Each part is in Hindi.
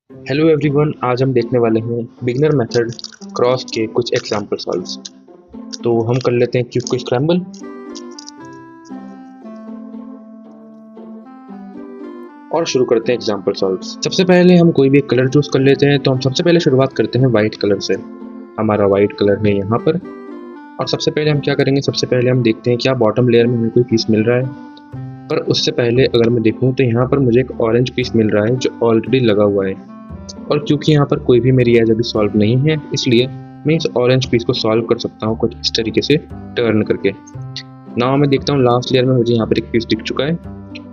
हेलो एवरीवन, आज हम देखने वाले हैं बिगनर मेथड क्रॉस के कुछ एग्जांपल सॉल्व्स। तो हम कर लेते हैं क्यूब को स्क्रैम्बल और शुरू करते हैं एग्जांपल सॉल्व्स। सबसे पहले हम कोई भी एक कलर चूज कर लेते हैं। तो हम सबसे पहले शुरुआत करते हैं वाइट कलर से। हमारा वाइट कलर है यहाँ पर। और सबसे पहले हम क्या करेंगे, सबसे पहले हम देखते हैं क्या बॉटम लेयर में हमें कोई पीस मिल रहा है। पर उससे पहले अगर मैं देखूँ तो यहाँ पर मुझे एक ऑरेंज पीस मिल रहा है जो ऑलरेडी लगा हुआ है। और क्योंकि यहाँ पर कोई भी मेरी एज अभी सॉल्व नहीं है, इसलिए मैं इस ऑरेंज पीस को सॉल्व कर सकता हूँ कुछ इस तरीके से टर्न करके। नाउ मैं देखता हूँ लास्ट लेयर में मुझे यहाँ पर एक पीस दिख चुका है।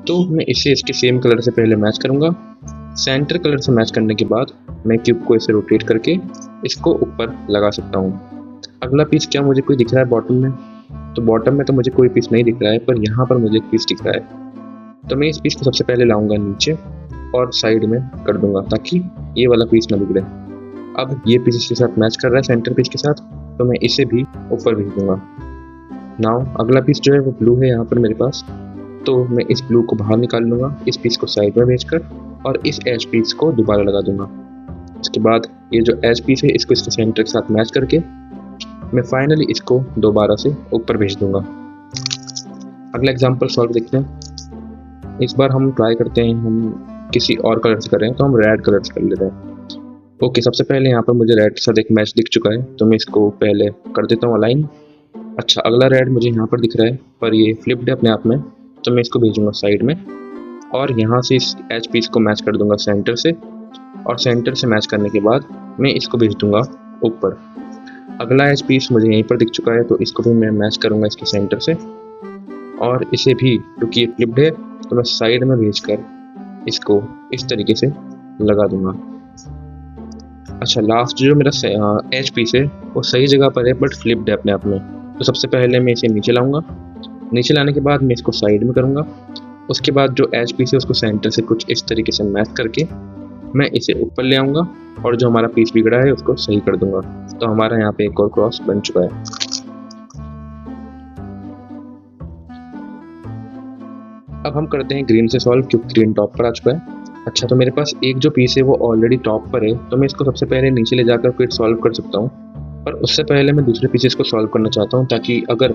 तो मैं इसे इसके सेम कलर से पहले मैच करूँगा। सेंटर कलर से मैच करने के बाद मैं क्यूब को इसे रोटेट करके इसको ऊपर लगा सकता हूँ। अगला पीस क्या मुझे कोई दिख रहा है बॉटम में? तो बॉटम में तो मुझे कोई पीस नहीं दिख रहा है, पर यहाँ पर मुझे एक पीस दिख रहा है। तो मैं इस पीस को सबसे पहले लाऊंगा नीचे और साइड में कर दूंगा ताकि ये वाला पीस ना बिगड़े। अब ये पीस इसके साथ मैच कर रहा है सेंटर पीस के साथ, तो मैं इसे भी ऊपर भेज दूंगा। नाउ अगला पीस जो है वो ब्लू है यहाँ पर मेरे पास। तो मैं इस ब्लू को बाहर निकाल लूँगा, इस पीस को साइड में भेजकर और इस एज पीस को दोबारा लगा दूंगा। उसके बाद ये जो एज पीस है इसको इसके सेंटर के साथ मैच करके मैं फाइनली इसको दोबारा से ऊपर भेज दूंगा। अगला एग्जाम्पल सॉल्व देखते हैं। इस बार हम ट्राई करते हैं, हम किसी और कलर से कर रहे हैं तो हम रेड कलर से कर लेते हैं। ओके, सबसे पहले यहाँ पर मुझे रेड के साथ एक मैच दिख चुका है, तो मैं इसको पहले कर देता हूँ अलाइन। अच्छा, अगला रेड मुझे यहाँ पर दिख रहा है, पर ये फ्लिप्ड है अपने आप में, तो मैं इसको भेजूंगा साइड में और यहाँ से इस एच पीस को मैच कर दूंगा सेंटर से। और सेंटर से मैच करने के बाद मैं इसको भेज दूंगा ऊपर। अगला एच पीस मुझे यहीं पर दिख चुका है, तो इसको भी मैं मैच करूँगा इसके सेंटर से और इसे भी, क्योंकि ये फ्लिप्ड है, तो मैं साइड में भेजकर इसको इस तरीके से लगा दूंगा। अच्छा, लास्ट जो मेरा एच पीस है वो सही जगह पर है बट फ्लिप्ड है अपने आप में। तो सबसे पहले मैं इसे नीचे लाऊंगा। नीचे लाने के बाद मैं इसको साइड में करूंगा। उसके बाद जो एच पीस है उसको सेंटर से कुछ इस तरीके से मैच करके मैं इसे ऊपर ले आऊँगा और जो हमारा पीस बिगड़ा है उसको सही कर दूंगा। तो हमारा यहाँ पे एक और क्रॉस बन चुका है। अब हम करते हैं ग्रीन से सॉल्व, क्योंकि ग्रीन टॉप पर आ चुका है। अच्छा, तो मेरे पास एक जो पीस है वो ऑलरेडी टॉप पर है, तो मैं इसको सबसे पहले नीचे ले जाकर फिर सॉल्व कर सकता हूँ। पर उससे पहले मैं दूसरे पीसेस को सॉल्व करना चाहता हूँ, ताकि अगर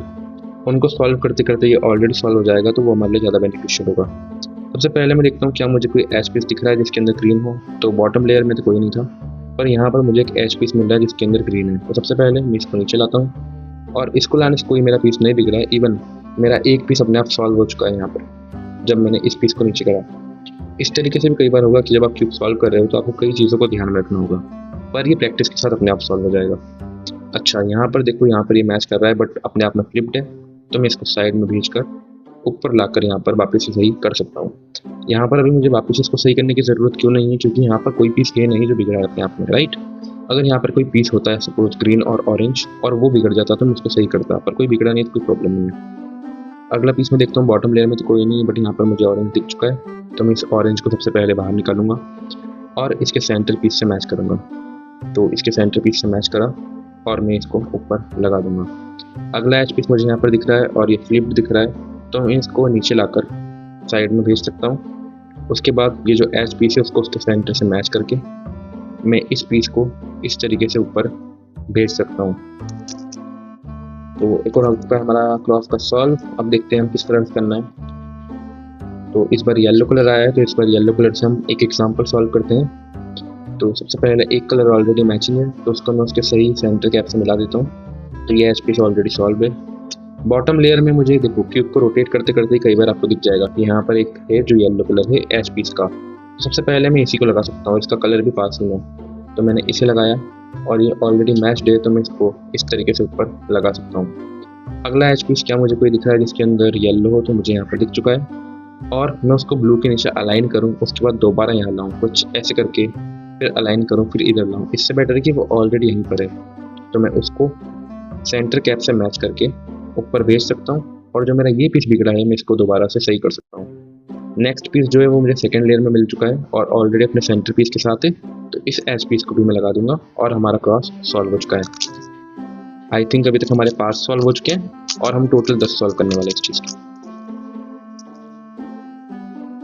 उनको सॉल्व करते करते ये ऑलरेडी सॉल्व हो जाएगा तो वो हमारे लिए ज़्यादा बेनिफिशियल होगा। सबसे पहले मैं देखता हूँ क्या मुझे कोई एच पीस दिख रहा है जिसके अंदर ग्रीन हो। तो बॉटम लेयर में तो कोई नहीं था, पर यहाँ पर मुझे एक एच पीस मिल रहा है जिसके अंदर ग्रीन है। तो सबसे पहले मैं इसको नीचे लाता हूँ और इसको लाने से कोई मेरा पीस नहीं बिगड़ा है। इवन मेरा एक पीस अपने आप सॉल्व हो चुका है यहाँ पर जब मैंने इस पीस को नीचे करा। इस तरीके से भी कई बार होगा कि जब आप क्यूब सॉल्व कर रहे हो तो आपको कई चीज़ों को ध्यान में रखना होगा, पर ये प्रैक्टिस के साथ अपने आप सॉल्व हो जाएगा। अच्छा, यहाँ पर देखो, यहाँ पर ये मैच कर रहा है बट अपने आप में फ्लिप्ड है, तो मैं इसको साइड में भेजकर ऊपर लाकर यहाँ पर वापस से सही कर सकता हूँ। यहाँ पर अभी मुझे वापस इसको सही करने की ज़रूरत क्यों नहीं है, क्योंकि यहाँ पर कोई पीस है नहीं जो बिगड़ा है अपने आप में, राइट। अगर यहाँ पर कोई पीस होता है सपोज ग्रीन और ऑरेंज और वो बिगड़ जाता तो मैं उसको सही करता, पर कोई बिगड़ा नहीं तो कोई प्रॉब्लम नहीं है। अगला पीस में देखता हूँ, बॉटम लेयर में तो कोई नहीं है बट यहाँ पर मुझे ऑरेंज दिख चुका है, तो मैं इस ऑरेंज को सबसे पहले बाहर निकालूंगा और इसके सेंटर पीस से मैच करूँगा। तो इसके सेंटर पीस से मैच करा और मैं इसको ऊपर लगा दूंगा। अगला एच पीस मुझे यहाँ पर दिख रहा है और ये फ्लिप्ड दिख रहा है, तो मैं इसको नीचे लाकर साइड में भेज सकता हूँ। उसके बाद ये जो एच पीस है उसको उसके सेंटर से मैच करके मैं इस पीस को इस तरीके से ऊपर भेज सकता हूँ। तो एक और हो चुका है हमारा क्रॉस का सॉल्व। अब देखते हैं हम किस तरह से करना है। तो इस बार येलो कलर आया है, तो इस बार येलो कलर से हम एक एग्जांपल सॉल्व करते हैं। तो सबसे पहले एक कलर ऑलरेडी मैचिंग है, तो उसको मैं उसके सही सेंटर कैप से मिला देता हूँ। तो ये एच पीस ऑलरेडी सॉल्व है। बॉटम लेयर में मुझे देखो क्यूब को रोटेट करते करते कई बार आपको दिख जाएगा कि यहाँ पर एक है जो येलो कलर है एच पीस का। तो सबसे पहले मैं इसी को लगा सकता हूँ, इसका कलर भी पास ही है, तो मैंने इसे लगाया और ये ऑलरेडी मैच्ड है, तो मैं इसको इस तरीके से ऊपर लगा सकता हूँ। अगला एच पीस क्या मुझे कोई दिख रहा है जिसके अंदर येलो हो, तो मुझे यहाँ पर दिख चुका है और मैं उसको ब्लू के नीचे अलाइन करूँ, उसके बाद दोबारा यहाँ लाऊँ कुछ ऐसे करके, फिर अलाइन करूँ, फिर इधर लाऊँ। इससे बेटर है कि वो ऑलरेडी यहीं पर है, तो मैं उसको सेंटर कैप से मैच करके ऊपर भेज सकता हूँ और जो मेरा ये पीस बिगड़ा है मैं इसको दोबारा से सही कर सकता हूँ। नेक्स्ट पीस जो है वो मुझे सेकेंड लेयर में मिल चुका है और ऑलरेडी अपने सेंटर पीस के साथ है, तो इस एच पीस को भी मैं लगा दूंगा और हमारा क्रॉस सॉल्व हो चुका है। आई थिंक अभी तक हमारे 5 सॉल्व हो चुके हैं और हम टोटल 10 सॉल्व करने वाले इस चीज़ की।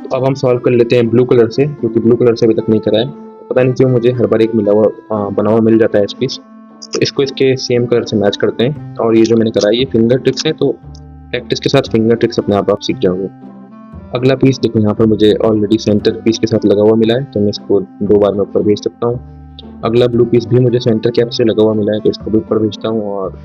तो अब हम सॉल्व कर लेते हैं ब्लू कलर से, क्योंकि ब्लू कलर से अभी तक नहीं करा है। पता नहीं क्यों मुझे हर बार एक मिला हुआ बना हुआ मिल जाता है एच पीस। तो इसको इसके सेम कलर से मैच करते हैं। और ये जो मैंने करा है ये फिंगर ट्रिक्स है, तो प्रैक्टिस के साथ फिंगर ट्रिक्स अपने आप सीख जाओगे। अगला पीस देखो, यहाँ पर मुझे ऑलरेडी सेंटर पीस के साथ लगा हुआ मिला है, तो मैं इसको 2 बार में ऊपर भेज सकता हूँ। अगला ब्लू पीस भी मुझे सेंटर कैप से लगा हुआ मिला है, तो इसको भी ऊपर भेजता हूँ। और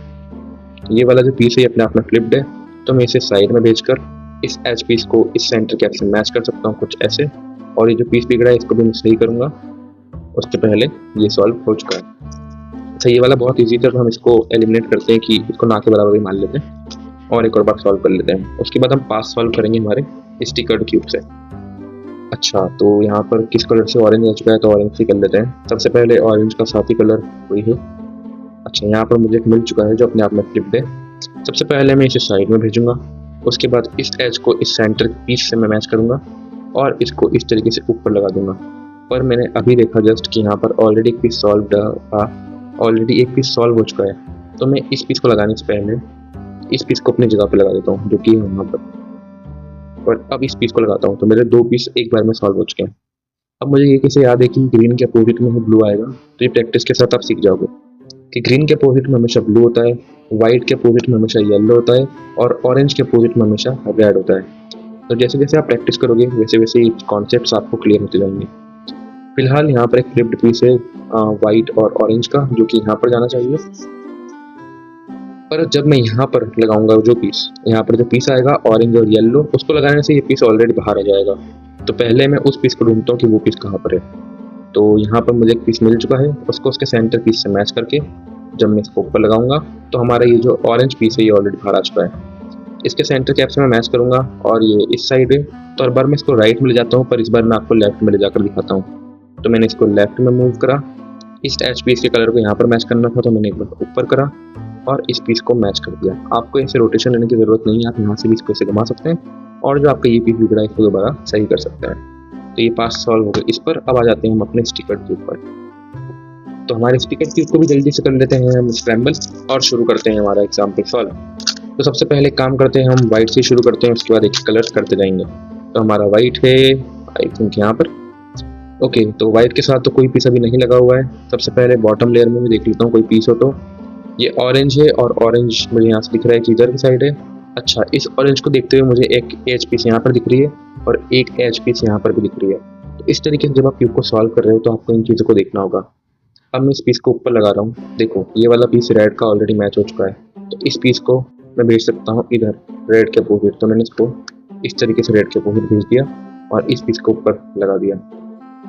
ये वाला जो पीस है ये अपने आप में फ्लिप्ड है, तो मैं इसे साइड में भेजकर इस एच पीस को इस सेंटर कैप से मैच कर सकता हूँ कुछ ऐसे। और ये जो पीस बिगड़ा है इसको भी मैं सही करूँगा, उसके पहले ये सॉल्व हो चुका है। अच्छा, ये वाला बहुत ईजी था, तो हम इसको एलिमिनेट करते हैं कि इसको ना के बराबर ही मान लेते हैं और एक और बार सॉल्व कर लेते हैं। उसके बाद हम पास सॉल्व करेंगे हमारे स्टिकर्ड क्यूब से। अच्छा, तो यहाँ पर किस कलर से ऑरेंज आ चुका है, तो ऑरेंज से कर लेते हैं। सबसे पहले ऑरेंज का साथी कलर वही है। अच्छा, यहाँ पर मुझे एक मिल चुका है जो अपने आप में फ्लिप्ड है। सबसे पहले मैं इसे साइड में भेजूंगा, उसके बाद इस एज को इस सेंटर पीस से मैं मैच करूंगा और इसको इस तरीके से ऊपर लगा दूंगा। पर मैंने अभी देखा जस्ट कि यहाँ पर ऑलरेडी एक पीस सॉल्व था, ऑलरेडी एक पीस सॉल्व हो चुका है। तो मैं इस पीस को लगाने से पहले इस पीस को अपनी जगह पे लगा देता हूँ, जो कि यहाँ पर। और अब इस पीस को लगाता हूँ, तो मेरे 2 पीस एक बार में सॉल्व हो चुके हैं। अब मुझे ये कैसे याद है कि ग्रीन के अपोजिट में ही ब्लू आएगा, तो ये प्रैक्टिस के साथ आप सीख जाओगे कि ग्रीन के अपोजिट में हमेशा ब्लू होता है, व्हाइट के अपोजिट में हमेशा येलो होता है और ऑरेंज के अपोजिट में हमेशा रेड होता है। तो जैसे जैसे आप प्रैक्टिस करोगे वैसे वैसे ये कॉन्सेप्ट्स आपको क्लियर होते जाएंगे। फिलहाल यहाँ पर एक फ्लिप्ड पीस है व्हाइट और ऑरेंज का, जो कि यहाँ पर जाना चाहिए। पर जब मैं यहाँ पर लगाऊंगा जो पीस, यहाँ पर जो पीस आएगा ऑरेंज और येलो, उसको लगाने से ये पीस ऑलरेडी बाहर आ जाएगा। तो पहले मैं उस पीस को ढूंढता हूँ कि वो पीस कहाँ पर है। तो यहाँ पर मुझे एक पीस मिल चुका है, उसको उसके सेंटर पीस से मैच करके जब मैं इसको ऊपर लगाऊंगा तो हमारा ये जो ऑरेंज पीस है ये ऑलरेडी बाहर आ चुका है। इसके सेंटर कैप से मैं मैच करूंगा और ये इस साइड है, तो हर बार मैं इसको राइट में ले जाता हूँ, पर इस बार मैं आपको लेफ्ट में ले जाकर दिखाता हूँ। तो मैंने इसको लेफ्ट में मूव करा, इस एच पीस के कलर को यहाँ पर मैच करना था, तो मैंने एक बार ऊपर करा और इस पीस को मैच कर दिया। आपको ऐसे रोटेशन लेने की जरूरत नहीं है, आप यहाँ से भी इसको ऐसे घुमा सकते हैं और जो आपका ये पीस बिगड़ा है इसको दोबारा सही कर सकते हैं। तो ये पास सॉल्व हो गया इस पर। अब आ जाते हैं हम अपने स्टिकर क्यूब पर। तो हमारे स्टिकर क्यूब को भी जल्दी से कर लेते हैं हम स्क्रैम्बल और शुरू करते हैं हमारा एग्जाम्पल सॉल्व। तो सबसे पहले काम करते हैं हम व्हाइट से शुरू करते हैं, उसके बाद एक कलर करते जाएंगे। तो हमारा व्हाइट है आई थिंक यहाँ पर। ओके, तो व्हाइट के साथ तो कोई पीस अभी नहीं लगा हुआ है। सबसे पहले बॉटम लेयर में भी देख लेता हूँ कोई पीस हो तो। ये ऑरेंज है और ऑरेंज मुझे यहाँ से दिख रहा है कि इधर की साइड है। अच्छा, इस ऑरेंज को देखते हुए मुझे एक एच पीस यहाँ पर दिख रही है और एक एच पीस यहाँ पर भी दिख रही है। तो इस तरीके से जब आप क्यूब को सॉल्व कर रहे हो तो आपको इन चीज़ों को देखना होगा। अब मैं इस पीस को ऊपर लगा रहा हूँ, देखो ये वाला पीस रेड का ऑलरेडी मैच हो चुका है, तो इस पीस को मैं भेज सकता हूँ इधर रेड के अपोजिट। तो मैंने इसको इस तरीके से रेड के अपोजिट भेज दिया और इस पीस को ऊपर लगा दिया।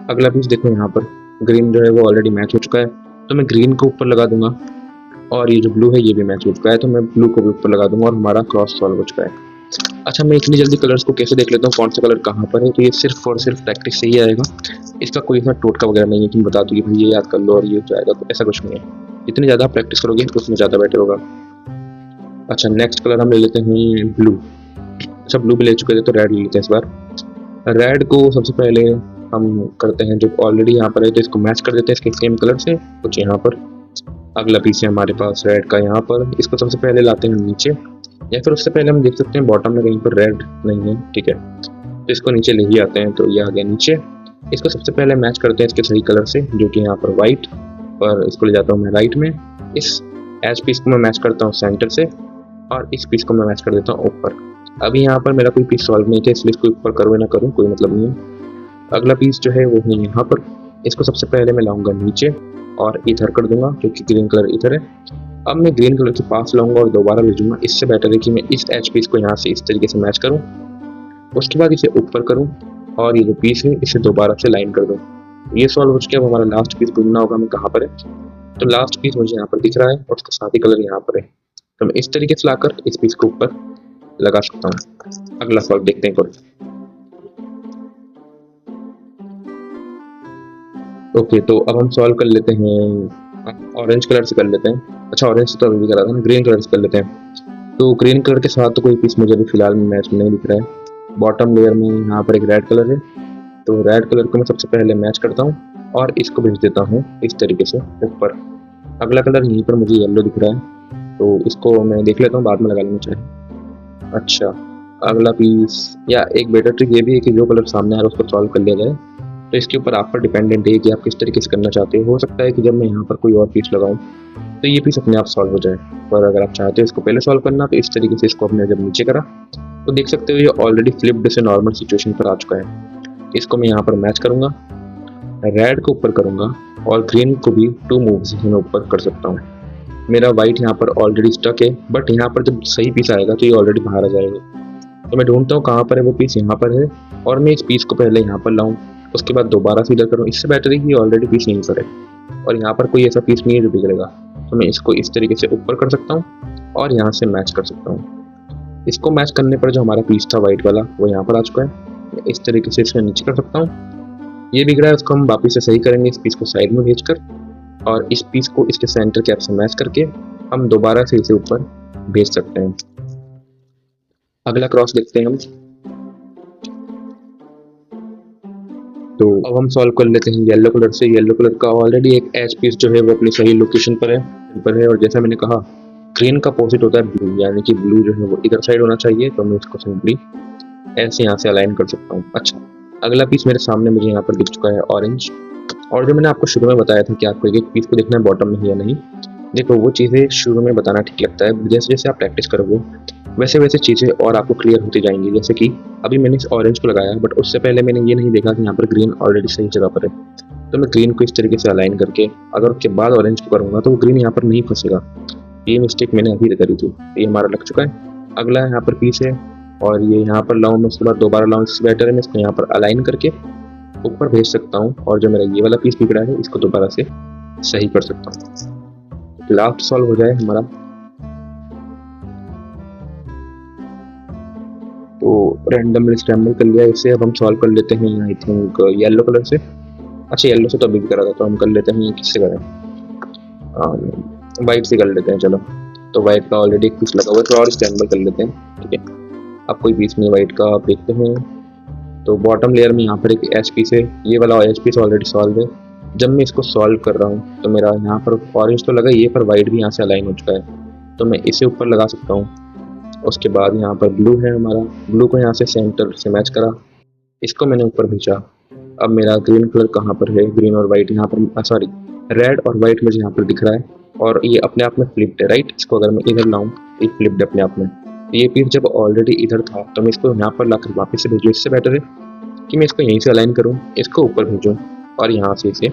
अगला पीस देखो, यहाँ पर ग्रीन जो है वो ऑलरेडी मैच हो चुका है, तो मैं ग्रीन को ऊपर लगा दूंगा और ये जो ब्लू है ये भी मैच हो चुका है, तो मैं ब्लू को भी ऊपर लगा दूंगा और हमारा क्रॉस सॉल्व हो चुका है। अच्छा, मैं इतनी जल्दी कलर्स को कैसे देख लेता हूँ कौन सा कलर कहाँ पर है, तो ये सिर्फ और सिर्फ प्रैक्टिस से ही आएगा। इसका कोई ऐसा टोटका वगैरह नहीं है कि मैं बता दूँ कि भाई ये याद कर लो और ये जाएगा, तो ऐसा कुछ नहीं है। जितनी ज़्यादा प्रैक्टिस करोगे उतनी ज़्यादा बेटर होगा। अच्छा, नेक्स्ट कलर हम ले लेते हैं ब्लू। अच्छा, ब्लू भी ले चुके थे तो रेड ले लेते हैं इस बार। रेड को सबसे पहले हम करते हैं जो ऑलरेडी यहाँ पर है, तो इसको मैच कर देते हैं इसके सेम कलर से कुछ यहाँ पर। अगला पीस है हमारे पास रेड का यहाँ पर, इसको सबसे पहले लाते हैं नीचे, या फिर उससे पहले हम देख सकते हैं बॉटम में कहीं पर रेड नहीं है, ठीक है, तो इसको नीचे ले ही आते हैं। तो ये आ गया नीचे। इसको सबसे पहले मैच करते हैं इसके सही कलर से, जो कि यहाँ पर व्हाइट, पर इसको ले जाता हूँ मैं राइट में। इस एज पीस को मैं मैच करता हूँ सेंटर से और इस पीस को मैं मैच कर देता हूँ ऊपर। अभी यहाँ पर मेरा कोई पीस सॉल्व नहीं था, इसलिए इसको ऊपर करूँ या ना करूँ कोई मतलब नहीं है। अगला पीस जो है वो है यहाँ पर, इसको सबसे पहले मैं लाऊंगा नीचे और इधर कर दूंगा क्योंकि ग्रीन कलर इधर है। अब मैं ग्रीन कलर के पास लाऊंगा और दोबारा भेजूंगा। इससे बेटर है कि मैं इस एच पीस को यहाँ से इस तरीके से मैच करूँ, उसके बाद इसे ऊपर करूँ और ये जो पीस है इसे दोबारा से लाइन कर दूँ। ये सॉल्व हो चुके। अब हमारा लास्ट पीस ढूंढना होगा हमें कहाँ पर है, तो लास्ट पीस मुझे यहाँ पर दिख रहा है और उसका साथी कलर यहाँ पर है, तो मैं इस तरीके से लाकर इस पीस को ऊपर लगा सकता हूँ। अगला सॉल्व देखते हैं करो। ओके, तो अब हम सॉल्व कर लेते हैं ऑरेंज कलर से कर लेते हैं। अच्छा, ऑरेंज से तो अभी करा था ना, ग्रीन कलर से कर लेते हैं। तो ग्रीन कलर के साथ तो कोई पीस मुझे अभी फिलहाल में मैच नहीं दिख रहा है। बॉटम लेयर में यहाँ पर एक रेड कलर है, तो रेड कलर को मैं सबसे पहले मैच करता हूँ और इसको भेज देता हूँ इस तरीके से ऊपर। अगला कलर यहीं पर मुझे येलो दिख रहा है, तो इसको मैं देख लेता हूँ, बाद में लगा लेना चाहिए। अच्छा, अगला पीस या एक बेटर ट्रिक ये भी है कि जो कलर सामने आ रहा है उसको सॉल्व कर लिया जाए। तो इसके ऊपर आप पर डिपेंडेंट है कि आप किस तरीके से करना चाहते हो सकता है कि जब मैं यहाँ पर कोई और पीस लगाऊं तो ये पीस अपने आप सॉल्व हो जाए। पर अगर आप चाहते हो इसको पहले सॉल्व करना तो इस तरीके से इसको अपने जब नीचे करा तो देख सकते हो ये ऑलरेडी फ्लिप्ड से नॉर्मल सिचुएशन पर आ चुका है। इसको मैं यहाँ पर मैच करूँगा, रेड को ऊपर करूँगा और ग्रीन को भी 2 मूव्स में ऊपर कर सकता हूँ। मेरा वाइट यहाँ पर ऑलरेडी स्टक है, बट यहाँ पर जब सही पीस आएगा तो ये ऑलरेडी बाहर आ जाएगा। तो मैं ढूंढता हूँ कहाँ पर है वो पीस, यहाँ पर है और मैं इस पीस को पहले यहाँ पर लाऊं, उसके बाद दोबारा से इधर करूँ। इससे बेटर है कि ऑलरेडी पीस यहीं पर है और यहाँ पर कोई ऐसा पीस नहीं है जो बिगड़ेगा। तो मैं इसको इस तरीके से ऊपर कर सकता हूँ और यहाँ से मैच कर सकता हूँ। इसको मैच करने पर जो हमारा पीस था वाइट वाला वो यहाँ पर आ चुका है। इस तरीके से इसको नीचे कर सकता हूँ। ये बिगड़ा है उसको हम वापस से सही करेंगे, इस पीस को साइड में भेजकर और इस पीस को इसके सेंटर कैप से मैच करके हम दोबारा से इसे ऊपर भेज सकते हैं। अगला क्रॉस देखते हैं हम। तो अब हम सॉल्व कर लेते हैं येलो कलर से। येलो कलर का ऑलरेडी एक एज पीस जो है वो अपनी सही लोकेशन पर है और जैसा मैंने कहा ग्रीन का अपोजिट होता है ब्लू, यानी कि ब्लू जो है वो इधर साइड होना चाहिए। तो मैं इसको सिंपली ऐसे यहाँ से अलाइन कर सकता हूँ। अच्छा, अगला पीस मेरे सामने मुझे यहाँ पर दिख चुका है ऑरेंज। और जो मैंने आपको शुरू में बताया था कि आपको एक एक पीस को देखना है बॉटम में है या नहीं, देखो वो चीज़ें शुरू में बताना ठीक लगता है, जैसे जैसे आप प्रैक्टिस करोगे वैसे वैसे चीज़ें और आपको क्लियर होती जाएंगी। जैसे कि अभी मैंने इस ऑरेंज को लगाया, बट उससे पहले मैंने ये नहीं देखा कि यहाँ पर ग्रीन ऑलरेडी सही जगह पर है। तो मैं ग्रीन को इस तरीके से अलाइन करके अगर उसके बाद ऑरेंज को करूँगा तो वो ग्रीन यहाँ पर नहीं फंसेगा। ये मिस्टेक मैंने अभी करी थी, ये हमारा लग चुका है। अगला यहाँ पर पीस है और ये यहाँ पर लाऊँ मैं, उसके बाद दोबारा लाऊँ, इससे बेटर है मैं इसको यहाँ पर अलाइन करके ऊपर भेज सकता हूँ और जो मेरा ये वाला पीस बिगड़ा है इसको दोबारा से सही कर सकता हूँ। लास्ट सॉल्व हो जाए हमारा। तो रैंडमली स्क्रैम्बल कर लिया इसे। अब हम सॉल्व कर लेते हैं आई थिंक येलो कलर से। अच्छा, येलो से तो अभी भी करा था, तो हम कर लेते हैं किससे करें, वाइट से कर लेते हैं। चलो, तो वाइट का ऑलरेडी एक पीस लगा हुआ है तो और स्क्रैम्बल कर लेते हैं। ठीक है, अब कोई पीस नहीं वाइट का, आप देखते हैं। तो बॉटम लेयर में यहाँ पर एक एच पीस है, ये वाला एच पीस ऑलरेडी सॉल्व है। जब मैं इसको सॉल्व कर रहा हूँ तो मेरा यहाँ पर ऑरेंज तो लगा, ये पर वाइट भी यहाँ से अलाइन हो चुका है। तो मैं इसे ऊपर लगा सकता हूँ। उसके बाद यहाँ पर ब्लू है हमारा, ब्लू को यहाँ से सेंटर से मैच करा, इसको मैंने ऊपर भेजा। अब मेरा ग्रीन कलर कहाँ पर है, ग्रीन और वाइट यहाँ पर, सॉरी रेड और वाइट मुझे यहाँ पर दिख रहा है और ये अपने आप में फ्लिप्ड है, राइट। इसको अगर मैं इधर लाऊँ ये फ्लिप्ड है अपने आप में। ये पीस जब ऑलरेडी इधर था तो मैं इसको यहाँ पर लाकर वापस से भेजूँ। इससे बेटर है कि मैं इसको यहीं से अलाइन करूँ, इसको ऊपर भेजूँ और यहाँ से इसे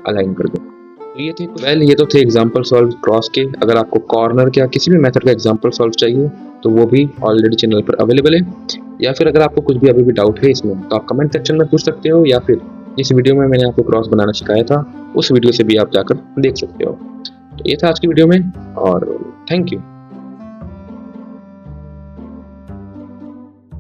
अलाइन कर दूँ। तो ये तो थे एग्जाम्पल सॉल्व क्रॉस के। अगर आपको कॉर्नर या किसी भी मेथड का एग्जाम्पल सॉल्व चाहिए तो वो भी ऑलरेडी चैनल पर अवेलेबल है, या फिर अगर आपको कुछ भी अभी भी डाउट है इसमें तो आप कमेंट सेक्शन में पूछ सकते हो, या फिर जिस वीडियो में मैंने आपको क्रॉस बनाना सिखाया था उस वीडियो से भी आप जाकर देख सकते हो। तो ये था आज की वीडियो में और थैंक यू।